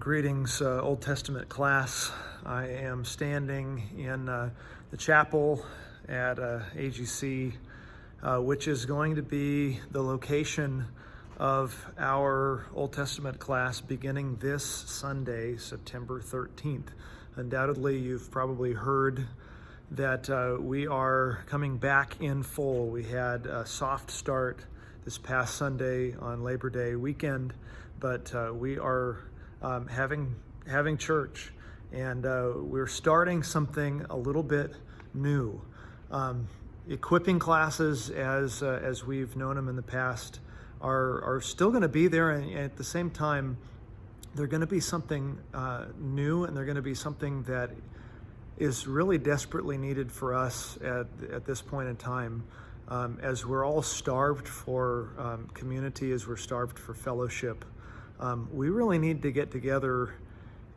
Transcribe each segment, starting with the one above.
Greetings, Old Testament class. I am standing in the chapel at AGC, which is going to be the location of our Old Testament class beginning this Sunday, September 13th. Undoubtedly, you've probably heard that we are coming back in full. We had a soft start this past Sunday on Labor Day weekend, but we are having church, and we're starting something a little bit new. Equipping classes, as we've known them in the past, are still going to be there, and at the same time, they're going to be something new, and they're going to be something that is really desperately needed for us at this point in time, as we're all starved for community, as we're starved for fellowship. We really need to get together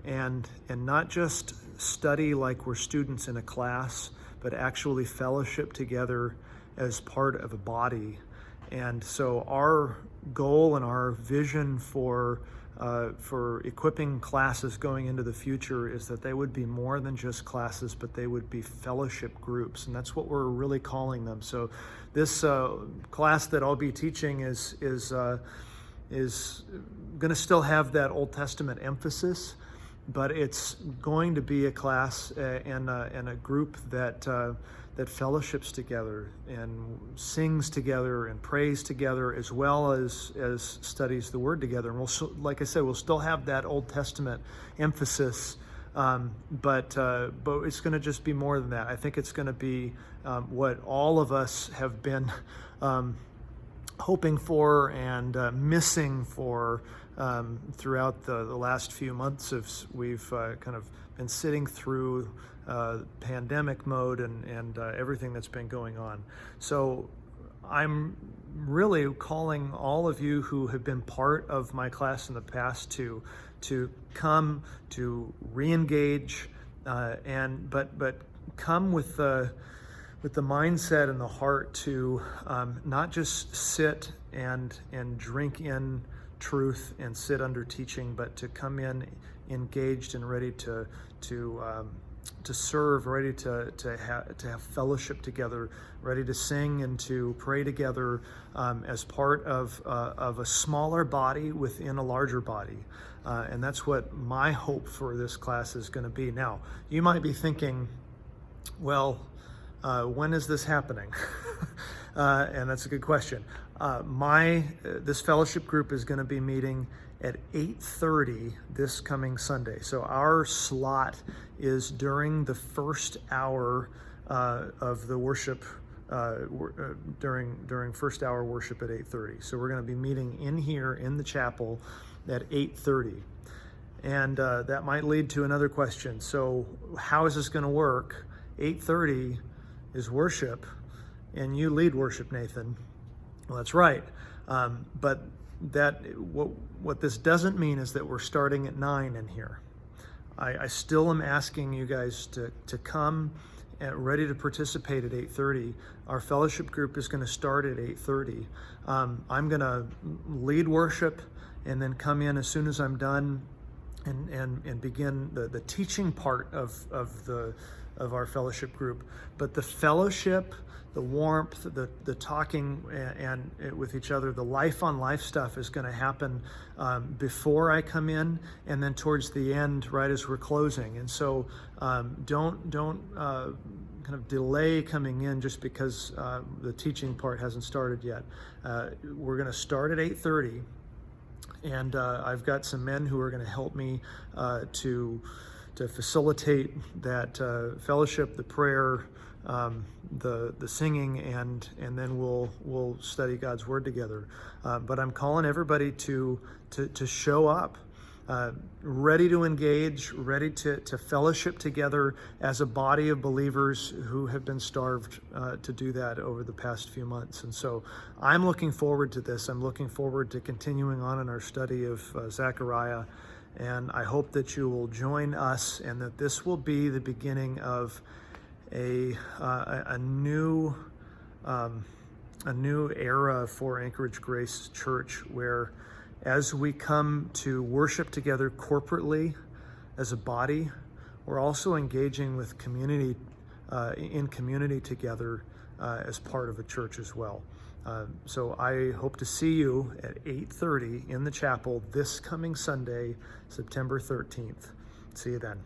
and not just study like we're students in a class, but actually fellowship together as part of a body. And so our goal and our vision for equipping classes going into the future is that they would be more than just classes, but they would be fellowship groups, and that's what we're really calling them. So this class that I'll be teaching is going to still have that Old Testament emphasis, but it's going to be a class and a group that fellowships together and sings together and prays together, as well as studies the Word together. And we'll, like I said, we'll still have that Old Testament emphasis, but it's going to just be more than that. I think it's going to be what all of us have been hoping for and missing for throughout the last few months as we've kind of been sitting through pandemic mode and everything that's been going on. So I'm really calling all of you who have been part of my class in the past to come, to re-engage, but come with the mindset and the heart to not just sit and drink in truth and sit under teaching, but to come in engaged and ready to serve, ready to have fellowship together, ready to sing and to pray together as part of a smaller body within a larger body. And that's what my hope for this class is going to be. Now, you might be thinking, well, when is this happening? And that's a good question. This fellowship group is going to be meeting at 8:30 this coming Sunday. So our slot is during the first hour of the worship, during first hour worship at 8:30. So we're going to be meeting in here in the chapel at 8:30. And that might lead to another question. So how is this going to work? 8:30 is worship, and you lead worship, Nathan. Well, that's right. But what this doesn't mean is that we're starting at 9 in here. I still am asking you guys to come ready to participate at 8:30. Our fellowship group is going to start at 8:30. I'm going to lead worship and then come in as soon as I'm done and begin the teaching part of our fellowship group. But the fellowship, the warmth, the talking and with each other, the life on life stuff is going to happen before I come in, and then towards the end, right as we're closing. And so don't kind of delay coming in just because the teaching part hasn't started yet. We're going to start at 8:30, and I've got some men who are going to help me to facilitate that fellowship, the prayer, the singing, and then we'll study God's Word together. But I'm calling everybody to show up, ready to engage, ready to fellowship together as a body of believers who have been starved to do that over the past few months. And so I'm looking forward to this. I'm looking forward to continuing on in our study of Zechariah. And I hope that you will join us, and that this will be the beginning of a new era for Anchorage Grace Church, where as we come to worship together corporately as a body, we're also engaging with community, in community together as part of a church as well. So I hope to see you at 8:30 in the chapel this coming Sunday, September 13th. See you then.